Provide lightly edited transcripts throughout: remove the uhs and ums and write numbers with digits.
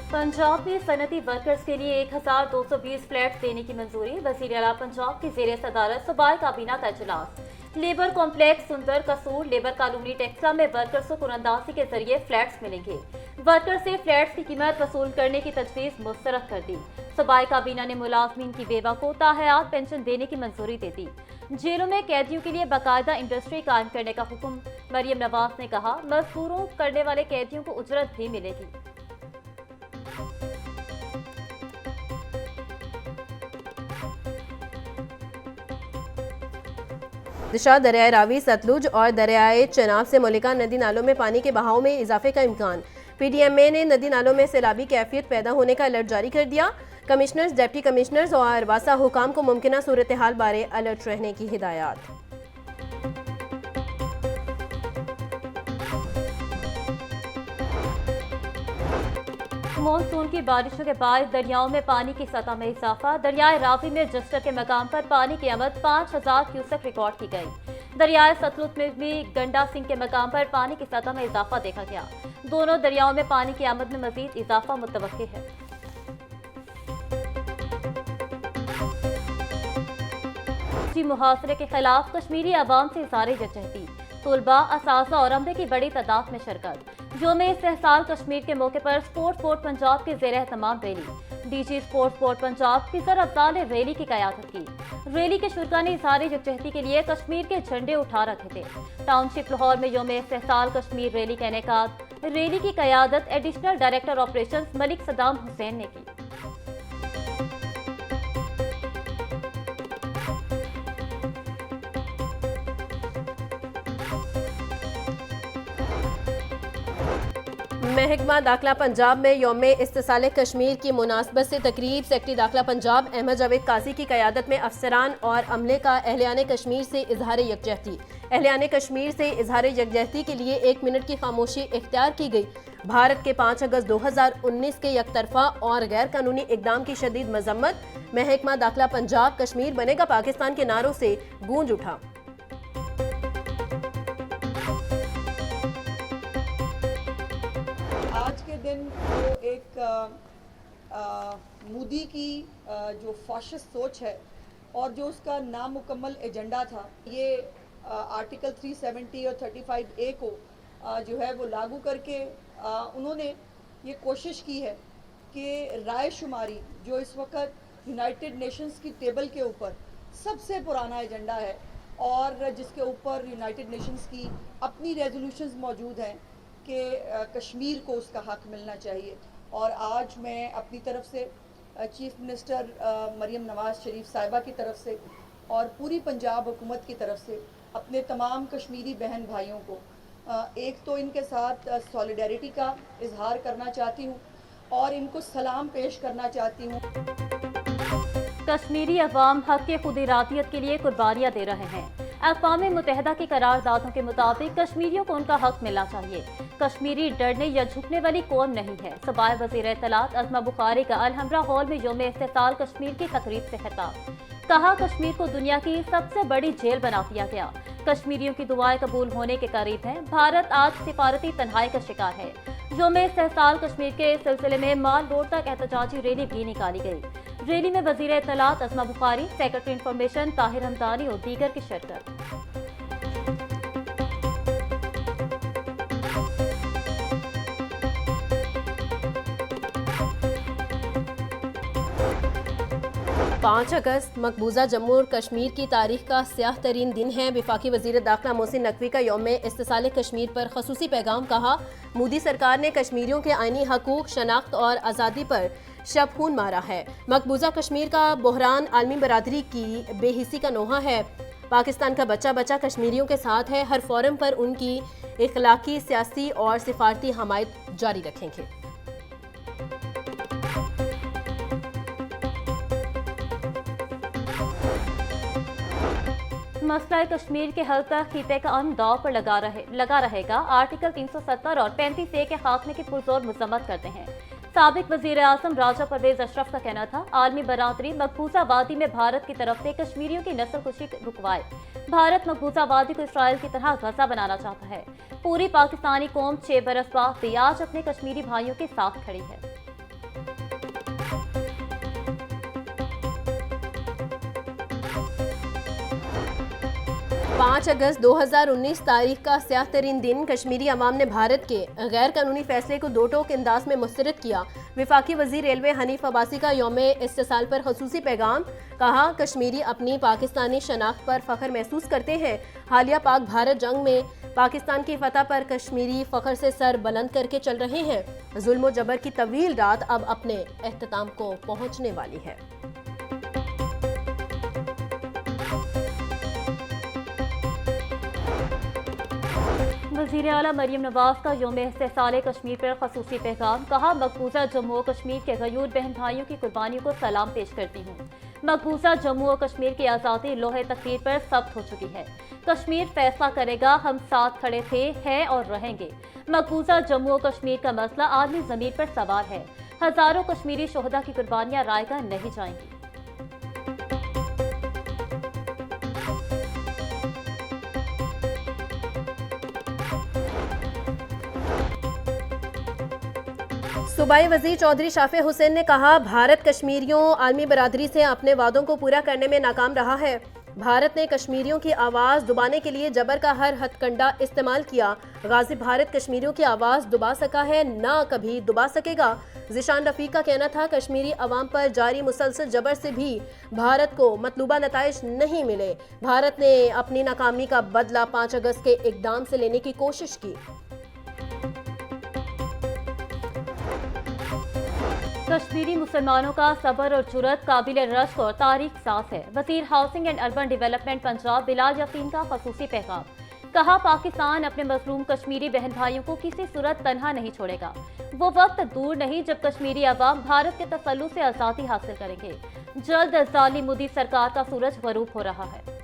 पंजाब में सनती वर्कर्स के लिए 1220 फ्लैट देने की मंजूरी। वज़ीर आला पंजाब की ज़ेर सदारत सूबाई काबीना का इजलास। लेबर कॉम्प्लेक्स सुंदर कसूर लेबर कॉलोनी टेक्सला में वर्कर्स को कुरंदाजी के जरिए फ्लैट्स मिलेंगे। वर्कर्स से फ्लैट्स की कीमत वसूल करने की तजवीज़ मुस्तरद कर दी। सूबाई काबीना ने मुलाजमीन की बेवा को ताहयात पेंशन देने की मंजूरी दे दी। जेलों में कैदियों के लिए बाकायदा इंडस्ट्री कायम करने का हुक्म। मरियम नवाज ने कहा, मजदूरों करने वाले कैदियों को उजरत भी मिलेगी। दिशा दरियाए रावी, सतलुज और दरियाए चनाब से मुलिका नदी नालों में पानी के बहाव में इजाफे का इम्कान। पीडीएमए ने नदी नालों में सैलाबी कैफियत पैदा होने का अलर्ट जारी कर दिया। कमिश्नर्स, डिप्टी कमिश्नर्स और वासा हुकाम को मुमकिना सूरत हाल बारे अलर्ट रहने की हिदायत। मानसून की बारिशों के बाद दरियाओं में पानी की सतह में इजाफा। दरियाए रावी में जस्टर के मकाम पर पानी की आमद 5000 क्यूसेक रिकॉर्ड की गई। दरियाए सतलुज में भी गंडा सिंह के मकाम पर पानी की सतह में इजाफा देखा गया। दोनों दरियाओं में पानी की आमद में मजीद इजाफा मुतवक्किल है। मुहासरे के खिलाफ कश्मीरी अवाम से इज़हार यकजहती। तुलबा, असासा और अमले की बड़ी तादाद में शिरकत। यौम इस्तेहसाल कश्मीर के मौके पर स्पोर्ट्स बोर्ड पंजाब के ज़ेर एहतमाम rally. DG sports board Punjab फिजर अफजाल ने रैली की क़यादत की। रैली के शुरका ने इज़हार यकजहती के लिए कश्मीर के झंडे उठा रखे थे। टाउनशिप लाहौर में यौम इस्तेहसाल कश्मीर रैली का इनेकाद। रैली की क़यादत additional director operation Malik Saddam Hussain ने की। महकमा दाखिला पंजाब में यौम इस्तिसाल कश्मीर की मुनासबत से तकरीब। सेक्रेटरी दाखिला पंजाब अहमद जावेद काजी की क़यादत में अफसरान और अमले का अहलियान कश्मीर से इजहार यकजहती। अहलियान कश्मीर से इजहार यकजहती के लिए 1 मिनट की खामोशी इख्तियार की गई। भारत के 5 अगस्त 2019 के यकतरफा और गैर कानूनी इकदाम की शदीद मजम्मत। महकमा दाखिला पंजाब कश्मीर बनेगा पाकिस्तान के नारों से गूंज उठा। आज के दिन जो एक मोदी की जो फाशिस्ट सोच है और जो उसका नामुकम्मल एजेंडा था, ये आर्टिकल 370 और 35A को जो है वो लागू करके उन्होंने ये कोशिश की है कि राय शुमारी जो इस वक्त यूनाइटेड नेशंस की टेबल के ऊपर सबसे पुराना एजेंडा है और जिसके ऊपर यूनाइटेड नेशंस की अपनी रेजोल्यूशंस मौजूद हैं कि कश्मीर को उसका हक मिलना चाहिए। और आज मैं अपनी तरफ से चीफ मिनिस्टर मरियम नवाज शरीफ साहिबा की तरफ से और पूरी पंजाब हुकूमत की तरफ से अपने तमाम कश्मीरी बहन भाइयों को एक तो इनके साथ सॉलिडारिटी का इजहार करना चाहती हूँ और इनको सलाम पेश करना चाहती हूँ। कश्मीरी अवाम हक के खुद इरादियत के लिए कुर्बानियाँ दे रहे हैं। अक़वाम मुत्तहिदा की करारदादों के मुताबिक कश्मीरियों को उनका हक मिलना चाहिए। कश्मीरी डरने या झुकने वाली कौम नहीं है। सूबाई वज़ीर इत्तलात अज़मा बुखारी का अलहमरा हॉल में यौम इस्तेहसाल कश्मीर की तकरीब से खिताब। कहा, कश्मीर को दुनिया की सबसे बड़ी जेल बना दिया गया। कश्मीरियों की दुआएं कबूल होने के करीब हैं। भारत आज सिफारती तन्हाई का शिकार है। यौम इस्तेहसाल कश्मीर के सिलसिले में माल रोड तक एहतजाजी रैली भी निकाली गई। रैली में वज़ीर इत्तलात अज़मा बुखारी, सेक्रेटरी इंफॉर्मेशन ताहिर हमदानी और दीगर की शिरकत। पाँच अगस्त मकबूजा जम्मू और कश्मीर की तारीख का स्याह तरीन दिन है। वफाकी वज़ीर दाखिला मोहसिन नकवी का यौम इस्तिसाल कश्मीर पर खसूसी पैगाम। कहा, मोदी सरकार ने कश्मीरियों के आइनी हकूक, शनाख्त और आज़ादी पर शब खून मारा है। मकबूजा कश्मीर का बहरान आलमी बरादरी की बेहिसी का नोहा है। पाकिस्तान का बच्चा बच्चा कश्मीरियों के साथ है। हर फोरम पर उनकी इखलाकी, सियासी और सिफारती हमायत जारी रखेंगे। मसला कश्मीर के हल तक खिते का अमन दाव पर लगा रहेगा। आर्टिकल 370 और 35A के खात्मे की पुरजोर मजम्मत करते हैं। साबिक वजीर आजम राजा परवेज अशरफ का कहना था, आलमी बरादरी मकबूजा वादी में भारत की तरफ से कश्मीरियों की नस्ल कुशी रुकवाए। भारत मकबूजा वादी को इसराइल की तरह गजा बनाना चाहता है। पूरी पाकिस्तानी कौम 6 बरस बाद भी आज अपने कश्मीरी भाइयों के साथ खड़ी है। 5 अगस्त 2019 तारीख का स्याह तरीन दिन। कश्मीरी अवाम ने भारत के गैर कानूनी फैसले को दो टोक अंदाज में मुस्तरद किया। विफाकी वजीर रेलवे हनीफ अब्बासी का यौम इस्तिसाल पर खसूसी पैगाम। कहा, कश्मीरी अपनी पाकिस्तानी शनाख्त पर फख्र महसूस करते हैं। हालिया पाक भारत जंग में पाकिस्तान की फतह पर कश्मीरी फख्र से सर बुलंद करके चल रहे हैं। जुल्म जबर की तवील रात अब अपने अख्ताम को पहुंचने वाली है। वज़ीर आला मरियम नवाज का यौम इस्तिसाल कश्मीर पर खसूसी पैगाम। कहा, मकबूजा जम्मू और कश्मीर के गयूर बहन भाइयों की कुर्बानियों को सलाम पेश करती हूँ। मकबूजा जम्मू और कश्मीर की आज़ादी लोहे तकदीर पर सब्त हो चुकी है। कश्मीर फैसला करेगा, हम साथ खड़े थे, हैं और रहेंगे। मकबूजा जम्मू और कश्मीर का मसला आलमी ज़मीन पर सवार है। हज़ारों कश्मीरी शोहदा की कुर्बानियाँ रायगा नहीं जाएंगी। सूबाई वज़ीर चौधरी शाफे हुसैन ने कहा, भारत कश्मीरियों आलमी बरादरी से अपने वादों को पूरा करने में नाकाम रहा है। भारत ने कश्मीरियों की आवाज़ दबाने के लिए जबर का हर हथकंडा इस्तेमाल किया। गाज़ी भारत कश्मीरियों की आवाज़ दबा सका है, ना कभी दबा सकेगा। ज़िशान रफ़ीक का कहना था, कश्मीरी अवाम पर जारी मुसलसल जबर से भी भारत को मतलूबा नताइज नहीं मिले। भारत ने अपनी नाकामी का बदला 5 अगस्त के इक़दाम से लेने की कोशिश की। कश्मीरी मुसलमानों का सब्र और जुर्रत काबिल रश्क और तारीख साफ है। वज़ीर housing and urban development Punjab Bilal Yasin का खसूसी पैगाम। कहा, पाकिस्तान अपने मजलूम कश्मीरी बहन भाइयों को किसी सूरत तन्हा नहीं छोड़ेगा। वो वक्त दूर नहीं जब कश्मीरी अवाम भारत के तसल्लुत से आज़ादी हासिल करेंगे। जल्द जालिम मोदी सरकार का सूरज गरूब हो रहा है।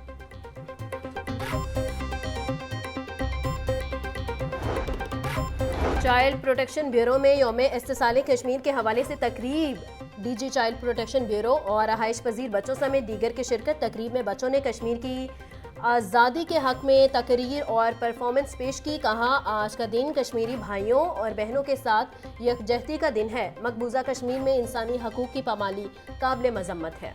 चाइल्ड प्रोटेक्शन ब्यूरो में यौम इस्तिसाल कश्मीर के हवाले से तकरीब। डीजी चाइल्ड प्रोटेक्शन ब्यूरो और रहाइश पजीर बच्चों समेत दीगर की शिरकत। तकरीब में बच्चों ने कश्मीर की आज़ादी के हक में तकरीर और परफॉर्मेंस पेश की। कहा, आज का दिन कश्मीरी भाइयों और बहनों के साथ यकजहती का दिन है। मकबूजा कश्मीर में इंसानी हकूक़ की पामाली काबिल मजम्मत है।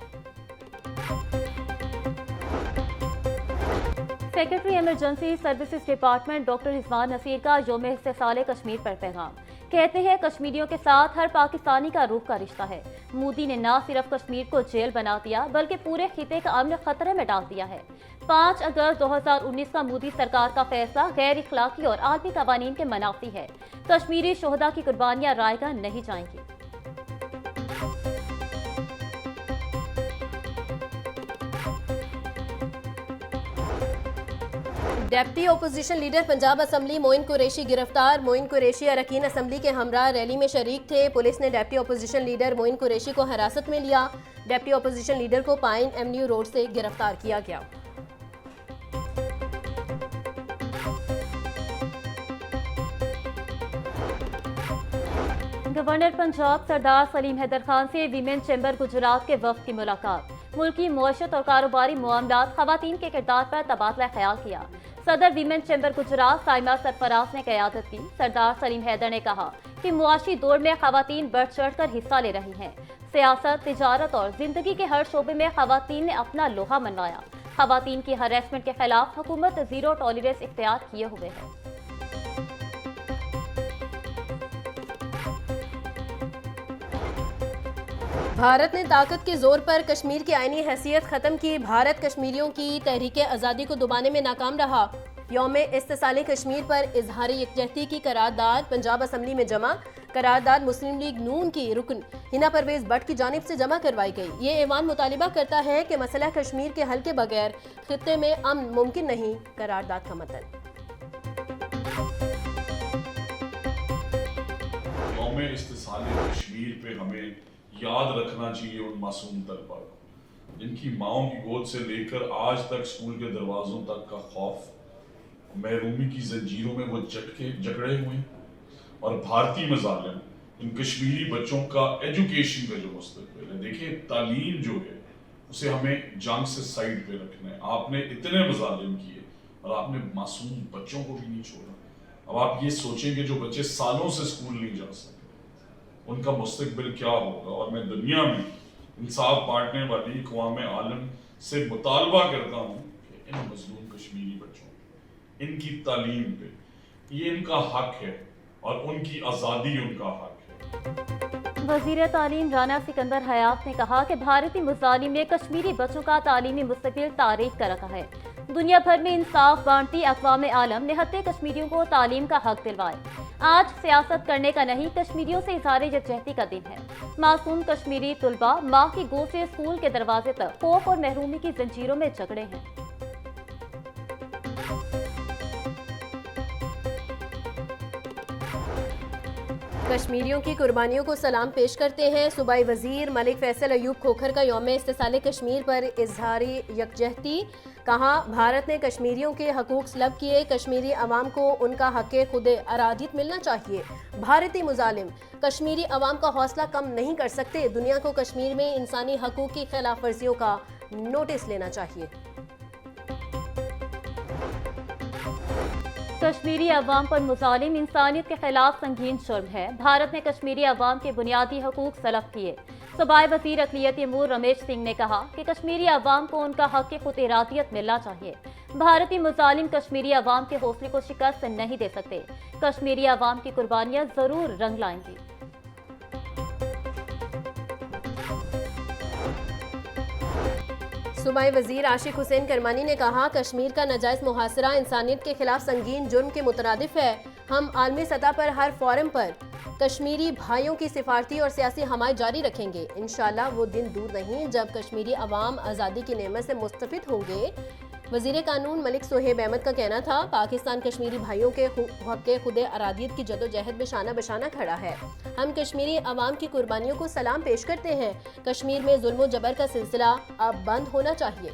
Secretary emergency services department doctor Rizwan Naseer का यौम इस्तिसाल कश्मीर पर पैगाम। कहते हैं, कश्मीरियों के साथ हर पाकिस्तानी का रूह का रिश्ता है। मोदी ने न सिर्फ कश्मीर को जेल बना दिया बल्कि पूरे खिते का अमन खतरे में डाल दिया है। 5 अगस्त 2019 का मोदी सरकार का फैसला गैर इखलाकी और आलमी कवानीन के मनाफी है। कश्मीरी शोहदा की कुर्बानियाँ रायगा नहीं जाएंगी। Deputy opposition leader Punjab assembly Moin Qureshi गिरफ्तार। मोइन कुरैशी अरकान असम्बली के हमरा रैली में शरीक थे। पुलिस ने deputy opposition leader Moin Qureshi को हिरासत में लिया। डेप्टी अपोजिशन लीडर को पाइन एवेन्यू रोड से गिरफ्तार किया गया। गवर्नर पंजाब सरदार सलीम हैदर खान से वीमेन चैम्बर गुजरात के वफ्द की मुलाकात। मुल्की मुआशरत और कारोबारी मामलात खवातीन के किरदार पर तबादला ख्याल किया। सदर वीमेन चैम्बर गुजरात साइमा सरफराज ने क़यादत की। सरदार सलीम हैदर ने कहा कि मुआशी दौर में खवातीन बढ़ चढ़ कर हिस्सा ले रही हैं। सियासत, तिजारत और जिंदगी के हर शोबे में खवातीन ने अपना लोहा मनवाया। खवातीन की हरेसमेंट के खिलाफ हुकूमत जीरो टॉलरेंस इख्तियार किए हुए है। भारत ने ताकत के जोर पर कश्मीर की आईनी हैसियत खत्म की। भारत कश्मीरियों की तहरीक आज़ादी को दबाने में नाकाम रहा। यौम इस्तिसाल कश्मीर पर इजहार यकजहती की करारदाद पंजाब असम्बली में जमा। करारदाद मुस्लिम लीग नून की रुकन हिना परवेज भट्ट की जानिब से जमा करवाई गई। ये ऐवान मुतालिबा करता है कि मसला कश्मीर के हल के बगैर खित्ते में अमन मुमकिन नहीं। करारदाद का मतन यौम इस्तिसाल कश्मीर पे हमें याद रखना चाहिए उन मासूम तलबा को जिनकी माओं की गोद से लेकर आज तक स्कूल के दरवाजों तक का खौफ, महरूमी की जंजीरों में वो जकड़े हुए हैं। और भारतीय मजालिम इन कश्मीरी बच्चों का एजुकेशन का जो मुस्तकबिल है, देखिए तालीम जो है उसे हमें जंग से साइड पे रखना है। आपने इतने मजालिम किए और आपने मासूम बच्चों को भी नहीं छोड़ा। अब आप ये सोचें कि जो बच्चे सालों से स्कूल नहीं जा सकते उनका मुस्तकबिल क्या होगा। और मैं दुनिया में इंसाफ बांटने वाली अक़वाम आलम से मुतालबा करता हूँ कि ان مظلوم کشمیری بچوں پہ، ان کی تعلیم پہ. یہ ان کا حق ہے اور ان کی آزادی ان کا حق ہے. وزیر تعلیم رانا سکندر حیات نے کہا کہ بھارتی مظالم نے کشمیری بچوں کا تعلیمی مستقبل تاریخ کر رکھا ہے. دنیا بھر میں انصاف بانٹتی اقوام عالم نہتے کشمیریوں کو تعلیم کا حق دلوائے. آج سیاست کرنے کا نہیں، کشمیریوں سے اظہار یکجہتی کا دن ہے. معصوم کشمیری طلباء ماں کی گود سے اسکول کے دروازے تک خوف اور محرومی کی زنجیروں میں جکڑے ہیں. کشمیریوں کی قربانیوں کو سلام پیش کرتے ہیں. صوبائی وزیر ملک فیصل ایوب کھوکھر کا یوم استحصال کشمیر پر اظہار یکجہتی. کہا بھارت نے کشمیریوں کے حقوق سلب کیے، کشمیری عوام کو ان کا حق خود ارادیت ملنا چاہیے. بھارتی مظالم کشمیری عوام کا حوصلہ کم نہیں کر سکتے. دنیا کو کشمیر میں انسانی حقوق کی خلاف ورزیوں کا نوٹس لینا چاہیے. کشمیری عوام پر مظالم انسانیت کے خلاف سنگین جرم ہے. بھارت نے کشمیری عوام کے بنیادی حقوق سلب کیے. صوبائی وزیر اقلیتی امور رمیش سنگھ نے کہا کہ کشمیری عوام کو ان کا حق خود ارادیت ملنا چاہیے. بھارتی مظالم کشمیری عوام کے حوصلے کو شکست نہیں دے سکتے. کشمیری عوام کی قربانیاں ضرور رنگ لائیں گی. صوبائی وزیر عاشق حسین کرمانی نے کہا کشمیر کا ناجائز محاصرہ انسانیت کے خلاف سنگین جرم کے مترادف ہے. ہم عالمی سطح پر ہر فورم پر کشمیری بھائیوں کی سفارتی اور سیاسی حمایت جاری رکھیں گے. انشاءاللہ وہ دن دور نہیں جب کشمیری عوام آزادی کی نعمت سے مستفید ہوں گے. وزیر قانون ملک صہیب احمد کا کہنا تھا پاکستان کشمیری بھائیوں کے حق خود ارادیت کی جدوجہد میں شانہ بشانہ کھڑا ہے. ہم کشمیری عوام کی قربانیوں کو سلام پیش کرتے ہیں. کشمیر میں ظلم و جبر کا سلسلہ اب بند ہونا چاہیے.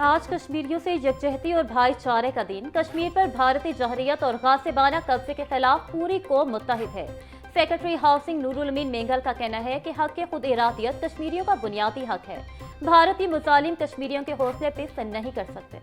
آج کشمیریوں سے یکجہتی اور بھائی چارے کا دن. کشمیر پر بھارتی جوہریت اور غاصبانہ قبضے کے خلاف پوری قوم متحد ہے. سیکرٹری ہاؤسنگ نور الامین مینگل کا کہنا ہے کہ حق خود ارادیت کشمیریوں کا بنیادی حق ہے. بھارتی مظالم کشمیریوں کے حوصلے پست نہیں کر سکتے.